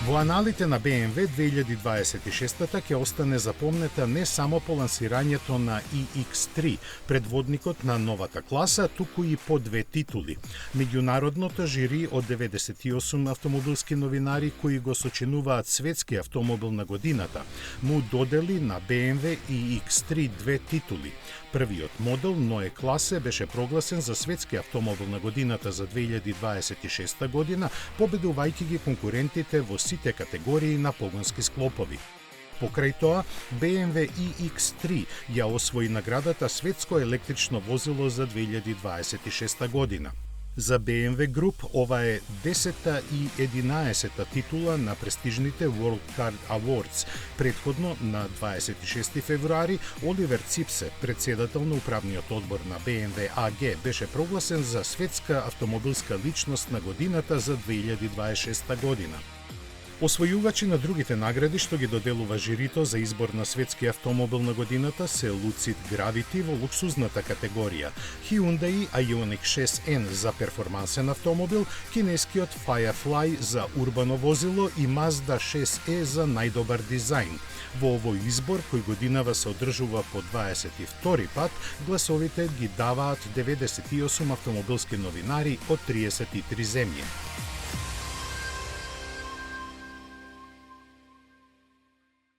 Во аналите на BMW 2026-та ќе остане запомнета не само по лансирањето на iX3, предводникот на новата класа, туку и по две титули. Меѓународното жири од 98 автомобилски новинари кои го сочинуваат светски автомобил на годината, му додели на BMW iX3 две титули. Првиот модел Neue Klasse беше прогласен за светски автомобил на годината за 2026 година, победувајќи ги конкурентите во сите категории на погонски склопови. Покрај тоа, BMW iX3 ја освои наградата Светско електрично возило за 2026 година. За BMW Group ова е 10-та и 11-та титула на престижните World Car Awards. Предходно на 26 февруари Оливер Ципсе, председател на управниот одбор на BMW AG, беше прогласен за светска автомобилска личност на годината за 2026 година. Освојувачи на другите награди што ги доделува жирито за избор на светски автомобил на годината се Lucid Gravity во луксузната категорија, Hyundai Ioniq 6N за перформансен автомобил, кинескиот Firefly за урбано возило и Mazda 6e за најдобар дизајн. Во овој избор, кој годинава се одржува по 22 пат, гласовите ги даваат 98 автомобилски новинари од 33 земји.